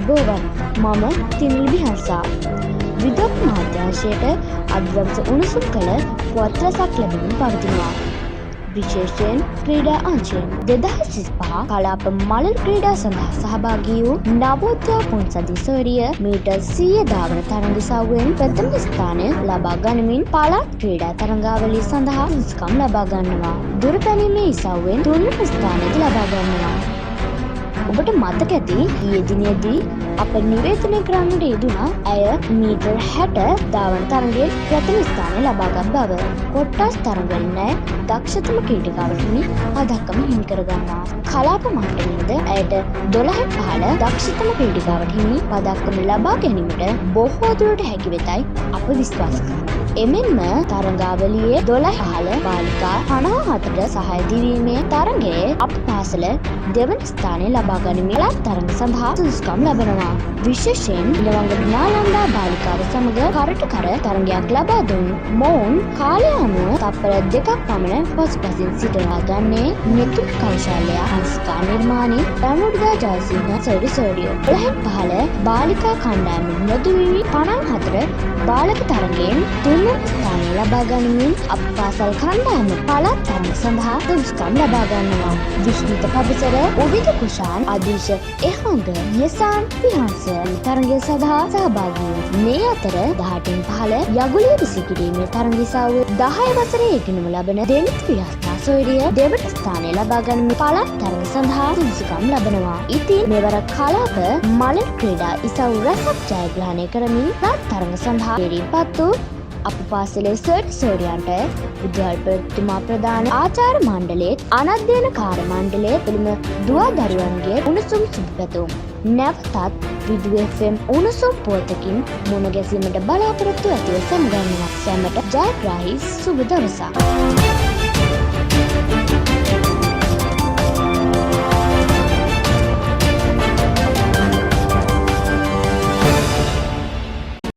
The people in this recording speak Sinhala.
අයිබෝවන් මම තිනිල් බිහංසා විදක් මාධ්‍යංශයට අදවස උණුසුම් කළ පුවත් රසක් ලැබෙමින් පවතිනවා. විශේෂයෙන් ක්‍රීඩා අංශයෙන් 2025 කලාප මලල් ක්‍රීඩා සඳහා සහභාගී වූ නවෝදයා පුන්සදින් සෝරිය මීටර් 100 ධාවන තරඟ ඉසව්වෙන් ප්‍රථම ස්ථානය ලබා ගනිමින් පළාත් ක්‍රීඩා තරඟාවලිය සඳහා සුදුසුකම් ලබා ගන්නවා. දුර පැනීමේ ඉසව්වෙන් තුන්වෙනි ස්ථානයද ලබා ගන්නවා. ඔබට මතක ඇති ඊයේ දිනේදී අප නිවේදනය කරන්නට යෙදුණා ඇය මීටර් 60 ධාවන තරඟයේ ප්‍රථම ස්ථානය ලබාගත් බව. කොට්ටාස් තරඟවලින් ඇය දක්ෂතම ක්‍රීඩිකාවට හිමි පදක්කම හිමි කරගන්නවා. කලාප මට්ටමේද ඇයට 12/15 දක්ෂතම ක්‍රීඩිකාවට හිමි පදක්කම ලබා ගැනීමට බොහෝ දුරට හැකි වෙතයි අප විශ්වාස කරනවා. එමෙන්ම තරඟාවලියේ 12/15 බාලිකා 54ට සහාය දීමේ තරඟයේ අප පාසල දෙවන ස්ථානය ලබා ගනිමින් පළාත් තරඟ සඳහා සුදුසුකම් ලබනවා. විශේෂයෙන් ඉලවංග නාලන්දා බාලිකාව සමග කරට කර තරඟයක් ලබා දුන් මොවුන් කාලය අනුව තප්පර 2ක් පමණ පසුපසින් සිටලා ගන්නේ නිතුල් කෞශල්‍ය හංස්කා නිර්මාණි රණුඩදා ජයසිංහ සෝරිය 12/15 බාලිකා කණ්ඩායමින් යොදුවී 54 බාලක තරඟයෙන් තුන්වන ස්ථානය ලබා ගනිමින් අප පාසල් කණ්ඩායම පළාත් තරඟ සඳහා සුදුසුකම් ලබා ගන්නවා. විශ්මිත පබසර උවිත කුෂාන් අදීශ එහඟ යසාන් විහංස තරඟය සඳහා සහභාගී වූ. මේ අතර 18න් 15 යගුලිය විසිකිරීමේ තරඟ ඉසව්ව 10 වසරේ ඉගෙනුම ලබන දෙනිත් විහස්තා සොයුරිය දෙවන ස්ථානය ලබා ගනිමින් පළාත් තරඟ සඳහා සුදුසුකම් ලබනවා. ඉතින් මෙවර කලාප මලල් ක්‍රීඩා ඉසව් රසක් ජයග්‍රහණය කරමින් පළාත් තරඟ සඳහා පත් වූ අප පාසලේ සර්ට් සෝරියන්ට විද්‍යාල්පතිතුමා ප්‍රධාන ආචාර්ය මණ්ඩලයේත් අනධ්‍යයන කාර්ය මණ්ඩලයේ පිළිම දුවා දරුවන්ගේ උණුසුම් සුබපැතුම්. නැවතත් විදු FM උණුසුම් පුවතකින් මුණ ගැසීමට බලාපොරොත්තු ඇතිව සමුගන්නවා. සැමට ජයග්‍රාහී සුබ දවසක්.